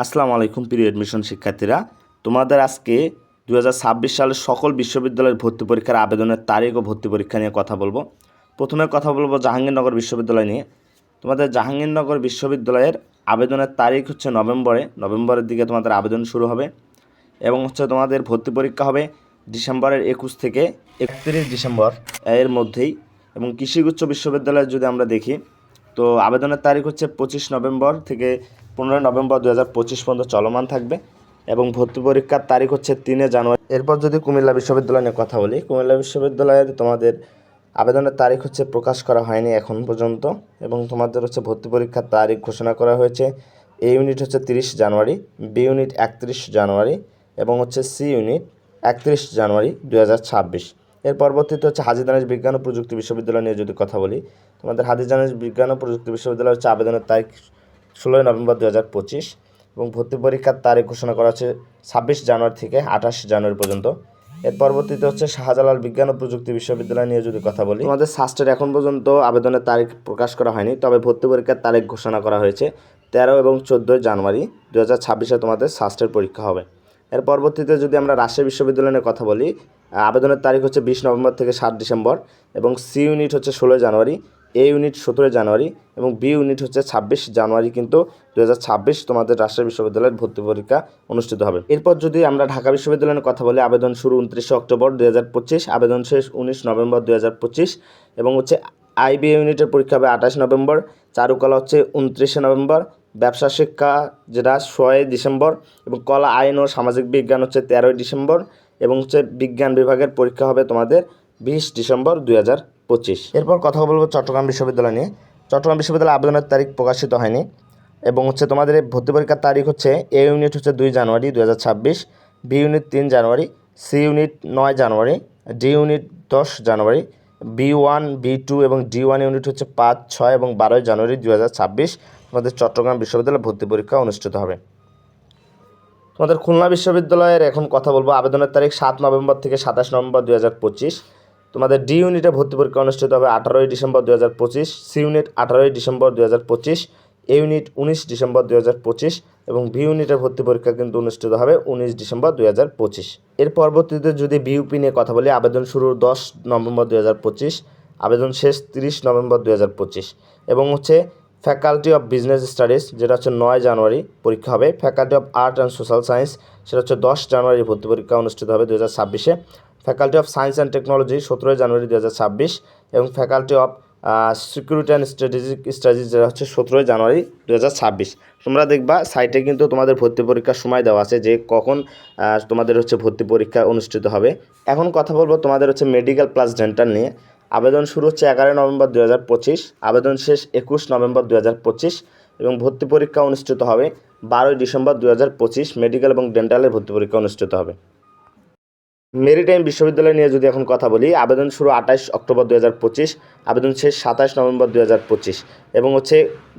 আসসালামু আলাইকুম প্রিয় এডমিশন শিক্ষার্থীরা, তোমাদের আজকে 2026 সালের সকল বিশ্ববিদ্যালয়ের ভর্তি পরীক্ষার আবেদনের তারিখ ও ভর্তি পরীক্ষা নিয়ে কথা বলবো। প্রথমে কথা বলবো জাহাঙ্গীরনগর বিশ্ববিদ্যালয় নিয়ে। তোমাদের জাহাঙ্গীরনগর বিশ্ববিদ্যালয়ের আবেদনের তারিখ হচ্ছে নভেম্বরের দিকে তোমাদের আবেদন শুরু হবে এবং তোমাদের ভর্তি পরীক্ষা হবে ডিসেম্বরের 21 থেকে 31 ডিসেম্বর এর মধ্যেই। এবং কৃষি উচ্চ বিশ্ববিদ্যালয়ে যদি আমরা দেখি, তো আবেদনের তারিখ হচ্ছে 25 নভেম্বর থেকে 15 নভেম্বর 2025 পর্যন্ত চলমান থাকবে এবং ভর্তি পরীক্ষার তারিখ হচ্ছে 3 জানুয়ারি। এরপর যদি কুমিল্লা বিশ্ববিদ্যালয় নিয়ে কথা বলি, কুমিল্লা বিশ্ববিদ্যালয়ের তোমাদের আবেদনের তারিখ হচ্ছে প্রকাশ করা হয়নি এখন পর্যন্ত এবং তোমাদের হচ্ছে ভর্তি পরীক্ষার তারিখ ঘোষণা করা হয়েছে। এ ইউনিট হচ্ছে 30 জানুয়ারি, বি ইউনিট 31 জানুয়ারি এবং সি ইউনিট 31 জানুয়ারি 2026। এর পরবর্তীতে হচ্ছে হাজী দানেশ বিজ্ঞান ও প্রযুক্তি বিশ্ববিদ্যালয় নিয়ে যদি কথা বলি, তোমাদের হাজী দানেশ বিজ্ঞান ও প্রযুক্তি বিশ্ববিদ্যালয় হচ্ছে আবেদনের তারিখ 16 নভেম্বর 2025 এবং ভর্তি পরীক্ষার তারিখ ঘোষণা করা হচ্ছে 26 জানুয়ারি থেকে 28 জানুয়ারি পর্যন্ত। এর পরবর্তীতে হচ্ছে শাহজালাল বিজ্ঞান ও প্রযুক্তি বিশ্ববিদ্যালয় নিয়ে যদি কথা বলি, তোমাদের সাস্টের এখন পর্যন্ত আবেদনের তারিখ প্রকাশ করা হয়নি, তবে ভর্তি পরীক্ষার তারিখ ঘোষণা করা হয়েছে 13 এবং 14 জানুয়ারি 2026 তোমাদের সাস্টের পরীক্ষা হবে। এর পরবর্তীতে যদি আমরা রাজশাহী বিশ্ববিদ্যালয় নিয়ে কথা বলি, আবেদনের তারিখ হচ্ছে 20 নভেম্বর থেকে 7 ডিসেম্বর এবং সি ইউনিট হচ্ছে 16 জানুয়ারি, এ ইউনিট 17 জানুয়ারি এবং বি ইউনিট হচ্ছে 26 জানুয়ারি কিন্তু 2026 তোমাদের রাজশাহী বিশ্ববিদ্যালয়ের ভর্তি পরীক্ষা অনুষ্ঠিত হবে। এরপর যদি আমরা ঢাকা বিশ্ববিদ্যালয়ের কথা বলি, আবেদন শুরু 29 অক্টোবর 2025, আবেদন শেষ 19 নভেম্বর 2025 এবং আইবি ইউনিটের পরীক্ষা হবে 28 নভেম্বর, চারুকলা হচ্ছে 29 নভেম্বর, ব্যবসা শিক্ষা যেটা 6 ডিসেম্বর এবং কলা আইন ও সামাজিক বিজ্ঞান হচ্ছে 13 ডিসেম্বর এবং বিজ্ঞান বিভাগের পরীক্ষা হবে তোমাদের 20 ডিসেম্বর 2025। এরপর কথা বলবো চট্টগ্রাম বিশ্ববিদ্যালয় নিয়ে। চট্টগ্রাম বিশ্ববিদ্যালয় আবেদনের তারিখ প্রকাশিত হয়নি এবং তোমাদের ভর্তি পরীক্ষার তারিখ হচ্ছে এ ইউনিট হচ্ছে 2 জানুয়ারি 2026, বি ইউনিট 3 জানুয়ারি, সি ইউনিট 9 জানুয়ারি, ডি ইউনিট 10 জানুয়ারি, বি1 বি2 এবং ডি1 ইউনিট হচ্ছে 5, 6 এবং 12 জানুয়ারি 2026 তোমাদের চট্টগ্রাম বিশ্ববিদ্যালয়ে ভর্তি পরীক্ষা অনুষ্ঠিত হবে। তোমাদের খুলনা বিশ্ববিদ্যালয়ের এখন কথা বলবো, আবেদনের তারিখ 7 নভেম্বর থেকে 27 নভেম্বর 2025। তোমাদের ডি ইউনিটে ভর্তি পরীক্ষা অনুষ্ঠিত হবে 18 ডিসেম্বর 2025, সি ইউনিট 18 ডিসেম্বর 2025, এ ইউনিট 19 ডিসেম্বর 2025 এবং বি ইউনিটের ভর্তি পরীক্ষা কিন্তু অনুষ্ঠিত হবে 19 ডিসেম্বর 2025। এর পরবর্তীতে যদি বিইউপি নিয়ে কথা বলি, আবেদন শুরু 10 নভেম্বর 2025, আবেদন শেষ 30 নভেম্বর 2025 এবং ফ্যাকাল্টি অফ বিজনেস স্টাডিজ যেটা হচ্ছে 9 জানুয়ারি পরীক্ষা হবে। Faculty of art and social science সেটা হচ্ছে 10 জানুয়ারি ভর্তি পরীক্ষা অনুষ্ঠিত হবে 2026-এ। Faculty of science and technology 17 January 2026 এবং faculty of security and strategic studies যেটা হচ্ছে 17 জানুয়ারি 2026। তোমরা দেখবা সাইটে কিন্তু তোমাদের ভর্তি পরীক্ষার সময় দেওয়া আছে যে কখন তোমাদের ভর্তি পরীক্ষা অনুষ্ঠিত হবে। এখন কথা বলবো তোমাদের মেডিকেল প্লাস ডেন্টাল নিয়ে। আবেদন শুরু হচ্ছে 11 নভেম্বর 2025, আবেদন শেষ 21 নভেম্বর 2025 এবং ভর্তি পরীক্ষা অনুষ্ঠিত হবে 12 ডিসেম্বর 2025। মেডিকেল এবং ডেন্টালের ভর্তি পরীক্ষা অনুষ্ঠিত হবে। মেরিটাইম বিশ্ববিদ্যালয় নিয়ে যদি এখন কথা বলি, আবেদন শুরু 28 অক্টোবর 2025, আবেদন শেষ 27 নভেম্বর 2025 এবং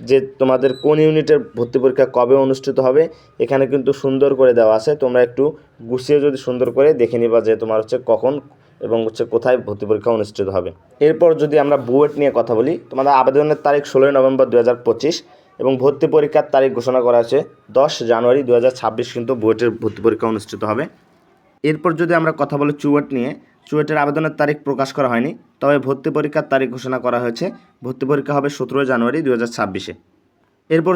যে তোমাদের কোন ইউনিটের ভর্তি পরীক্ষা কবে অনুষ্ঠিত হবে এখানে কিন্তু সুন্দর করে দেওয়া আছে। তোমরা একটু গুছিয়ে যদি সুন্দর করে দেখে নিবা যে তোমার কখন এবং কোথায় ভর্তি পরীক্ষা অনুষ্ঠিত হবে। এরপর যদি আমরা বুয়েট নিয়ে কথা বলি, তোমাদের আবেদনের তারিখ 16 নভেম্বর 2025 এবং ভর্তি পরীক্ষার তারিখ ঘোষণা করা আছে 10 জানুয়ারি 2026 কিন্তু বুয়েটের ভর্তি পরীক্ষা অনুষ্ঠিত হবে। এরপর যদি আমরা কথা বলি চুয়েট নিয়ে, চুয়েটের আবেদনের তারিখ প্রকাশ করা হয়নি, তবে ভর্তি পরীক্ষার তারিখ ঘোষণা করা হয়েছে। ভর্তি পরীক্ষা হবে 17 জানুয়ারি 2026-এ। এরপর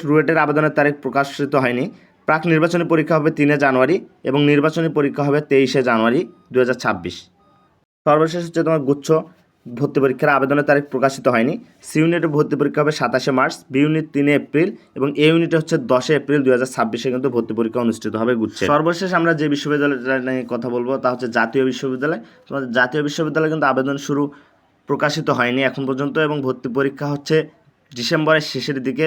রুয়েটের আবেদনের তারিখ প্রকাশিত হয়নি। প্রাক নির্বাচনী পরীক্ষা হবে 3 জানুয়ারি এবং নির্বাচনী পরীক্ষা হবে 23 জানুয়ারি 2026। সর্বশেষ তোমার গুচ্ছ ভর্তি পরীক্ষার আবেদনের তারিখ প্রকাশিত হয়নি। সি ইউনিটের ভর্তি পরীক্ষা হবে 27 মার্চ, বি ইউনিট 3 এপ্রিল এবং এ ইউনিটে 10 এপ্রিল 2026-এ কিন্তু ভর্তি পরীক্ষা অনুষ্ঠিত হবে গুচ্ছে। সর্বশেষ আমরা যে বিশ্ববিদ্যালয়টা নিয়ে কথা বলবো তা হচ্ছে জাতীয় বিশ্ববিদ্যালয়। তোমাদের জাতীয় বিশ্ববিদ্যালয় কিন্তু আবেদন শুরু প্রকাশিত হয়নি এখন পর্যন্ত এবং ভর্তি পরীক্ষা হচ্ছে ডিসেম্বরের শেষের দিকে।